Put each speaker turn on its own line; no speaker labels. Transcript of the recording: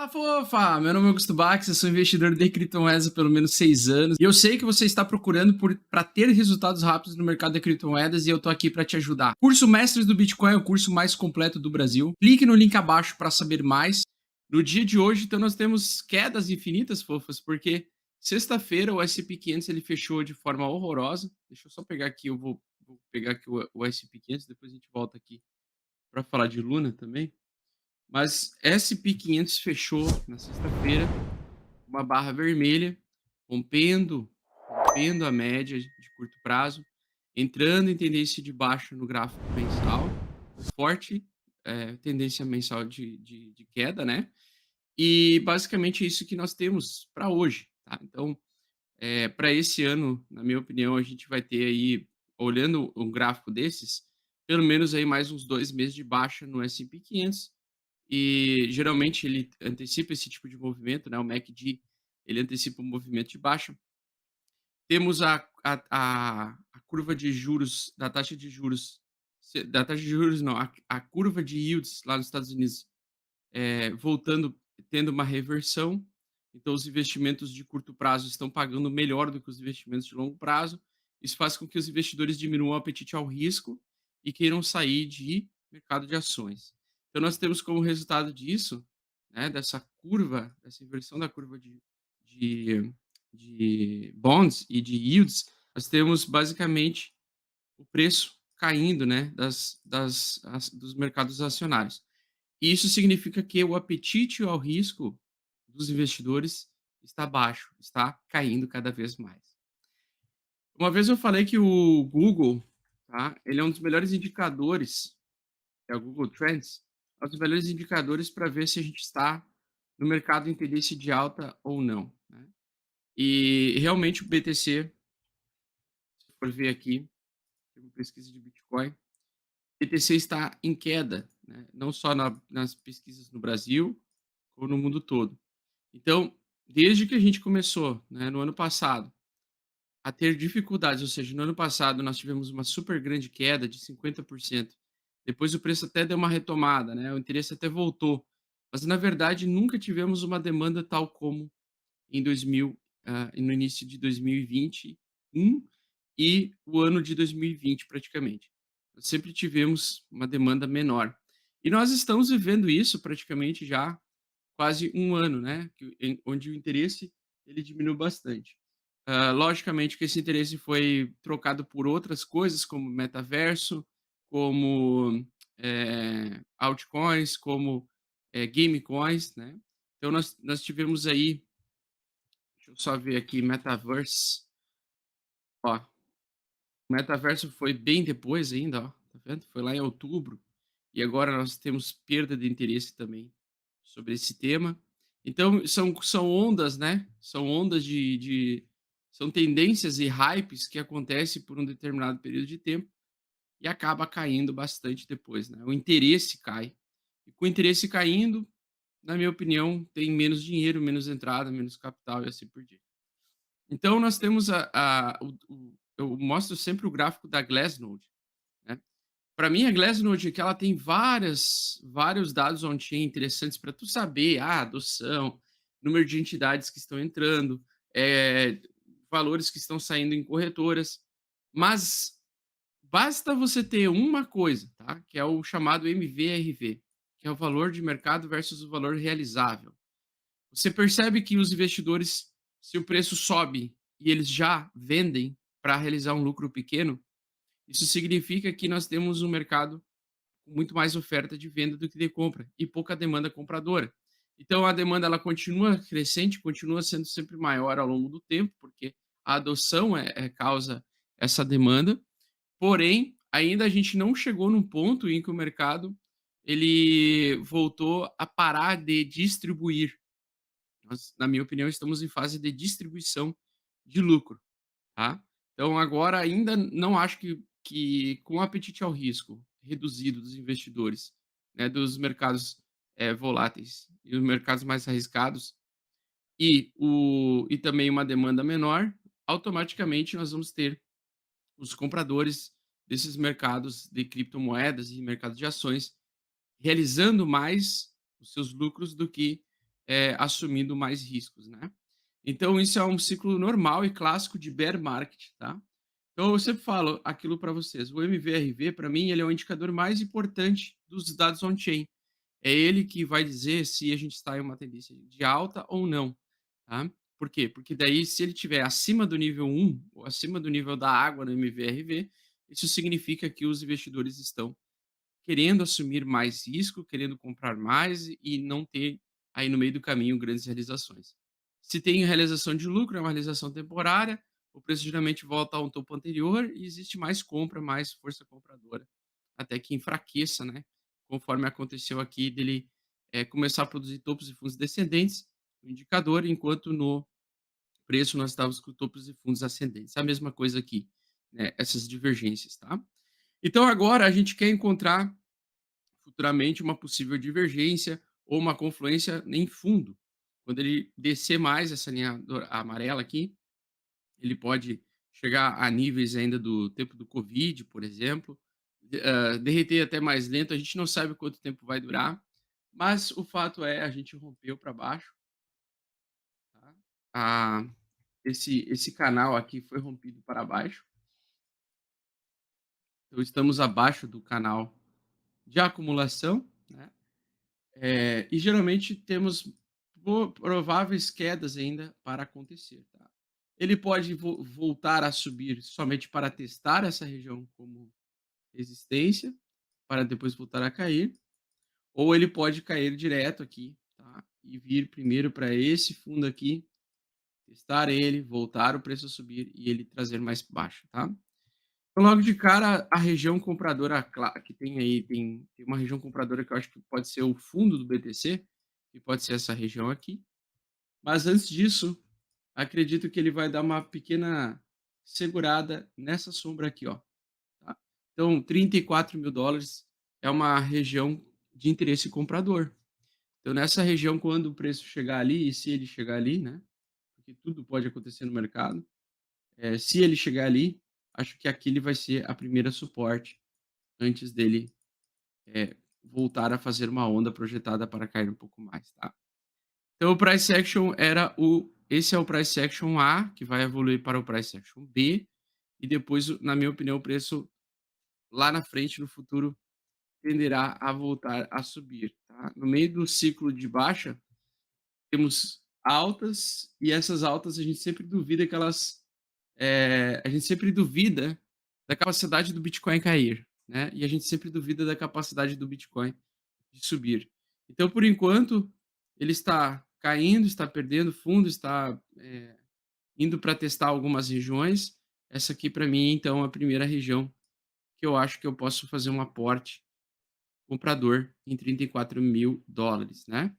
Fala, fofa! Meu nome é Augusto Bax, eu sou investidor de criptomoedas há pelo menos 6 anos. E eu sei que você está procurando para ter resultados rápidos no mercado de criptomoedas e eu tô aqui para te ajudar. Curso Mestres do Bitcoin é o curso mais completo do Brasil. Clique no link abaixo para saber mais. No dia de hoje, então, nós temos quedas infinitas, fofas, porque sexta-feira o S&P 500 ele fechou de forma horrorosa. Deixa eu só pegar aqui, eu vou pegar aqui o S&P 500, depois a gente volta aqui para falar de Luna também. Mas S&P 500 fechou na sexta-feira uma barra vermelha, rompendo a média de curto prazo, entrando em tendência de baixa no gráfico mensal, forte tendência mensal de queda, né? E basicamente é isso que nós temos para hoje, tá? Então, para esse ano, na minha opinião, a gente vai ter aí, olhando um gráfico desses, pelo menos aí mais uns 2 meses de baixa no S&P 500, e geralmente ele antecipa esse tipo de movimento, né? O MACD ele antecipa o movimento de baixa. Temos a curva de juros, da taxa de juros, da taxa de juros não, a curva de yields lá nos Estados Unidos voltando, tendo uma reversão. Então, os investimentos de curto prazo estão pagando melhor do que os investimentos de longo prazo. Isso faz com que os investidores diminuam o apetite ao risco e queiram sair de mercado de ações. Então, nós temos como resultado disso, né, dessa curva, dessa inversão da curva de, de bonds e de yields, nós temos basicamente o preço caindo, né, dos mercados acionários. E isso significa que o apetite ao risco dos investidores está baixo, está caindo cada vez mais. Uma vez eu falei que o Google, tá, ele é um dos melhores indicadores, é o Google Trends, é um dos melhores indicadores para ver se a gente está no mercado em tendência de alta ou não, né? E realmente o BTC, se for ver aqui, tem uma pesquisa de Bitcoin, o BTC está em queda, né? Não só nas pesquisas no Brasil, como no mundo todo. Então, desde que a gente começou, né, no ano passado, a ter dificuldades, ou seja, no ano passado nós tivemos uma super grande queda de 50%. Depois o preço até deu uma retomada, né? O interesse até voltou. Mas na verdade nunca tivemos uma demanda tal como em 2000, no início de 2021 e o ano de 2020 praticamente. Nós sempre tivemos uma demanda menor. E nós estamos vivendo isso praticamente já quase um ano, né, onde o interesse ele diminuiu bastante. Logicamente que esse interesse foi trocado por outras coisas, como metaverso, como altcoins, como gamecoins, né? Então nós tivemos aí, deixa eu só ver aqui, metaverse. Ó, o metaverso foi bem depois ainda, ó, tá vendo? Foi lá em outubro. E agora nós temos perda de interesse também sobre esse tema. Então, são ondas, né? São ondas são tendências e hypes que acontecem por um determinado período de tempo e acaba caindo bastante depois, né? O interesse cai. E com o interesse caindo, na minha opinião, tem menos dinheiro, menos entrada, menos capital e assim por diante. Então, nós temos eu mostro sempre o gráfico da Glassnode, né? Para mim, a Glassnode é que ela tem vários dados on-chain interessantes para tu saber a adoção, número de entidades que estão entrando, valores que estão saindo em corretoras, mas basta você ter uma coisa, tá? Que é o chamado MVRV, que é o valor de mercado versus o valor realizável. Você percebe que os investidores, se o preço sobe e eles já vendem para realizar um lucro pequeno, isso significa que nós temos um mercado com muito mais oferta de venda do que de compra e pouca demanda compradora. Então a demanda ela continua crescente, continua sendo sempre maior ao longo do tempo, porque a adoção causa essa demanda. Porém, ainda a gente não chegou num ponto em que o mercado ele voltou a parar de distribuir. Nós, na minha opinião, estamos em fase de distribuição de lucro, tá? Então, agora ainda não acho que com o apetite ao risco reduzido dos investidores, né, dos mercados voláteis e os mercados mais arriscados e também uma demanda menor, automaticamente nós vamos ter os compradores desses mercados de criptomoedas e mercados de ações realizando mais os seus lucros do que assumindo mais riscos, né. Então isso é um ciclo normal e clássico de bear market, tá. Então eu sempre falo aquilo para vocês, o MVRV para mim ele é o indicador mais importante dos dados on-chain. É ele que vai dizer se a gente está em uma tendência de alta ou não, tá. Por quê? Porque daí se ele estiver acima do nível 1 ou acima do nível da água no MVRV, isso significa que os investidores estão querendo assumir mais risco, querendo comprar mais e não ter aí no meio do caminho grandes realizações. Se tem realização de lucro, é uma realização temporária, o preço geralmente volta a um topo anterior e existe mais compra, mais força compradora, até que enfraqueça, né? Conforme aconteceu aqui dele começar a produzir topos e fundos descendentes, o indicador, enquanto no preço nós estávamos com topos e fundos ascendentes. A mesma coisa aqui, né? Essas divergências, tá? Então agora a gente quer encontrar futuramente uma possível divergência ou uma confluência em fundo. Quando ele descer mais essa linha amarela aqui, ele pode chegar a níveis ainda do tempo do Covid, por exemplo, derreter até mais lento. A gente não sabe quanto tempo vai durar, mas o fato é a gente rompeu para baixo. Tá? Ah, esse canal aqui foi rompido para baixo. Então estamos abaixo do canal de acumulação, né? E geralmente temos prováveis quedas ainda para acontecer, tá? Ele pode voltar a subir somente para testar essa região como resistência, para depois voltar a cair, ou ele pode cair direto aqui, tá? E vir primeiro para esse fundo aqui, testar ele, voltar o preço a subir e ele trazer mais baixo, tá? Então, logo de cara, a região compradora que tem aí, tem uma região compradora que eu acho que pode ser o fundo do BTC, que pode ser essa região aqui. Mas antes disso, acredito que ele vai dar uma pequena segurada nessa sombra aqui, ó. Tá? Então, $34.000 é uma região de interesse comprador. Então, nessa região, quando o preço chegar ali, e se ele chegar ali, né? Porque tudo pode acontecer no mercado, se ele chegar ali, acho que aquele vai ser a primeira suporte antes dele voltar a fazer uma onda projetada para cair um pouco mais, tá? Então o price action era esse é o price action A, que vai evoluir para o price action B, e depois, na minha opinião, o preço lá na frente, no futuro, tenderá a voltar a subir, tá? No meio do ciclo de baixa, temos altas, e essas altas a gente sempre duvida que elas a gente sempre duvida da capacidade do Bitcoin cair, né? E a gente sempre duvida da capacidade do Bitcoin de subir. Então, por enquanto, ele está caindo, está perdendo fundo, está indo para testar algumas regiões. Essa aqui, para mim, então, é a primeira região que eu acho que eu posso fazer um aporte comprador em $34.000, né?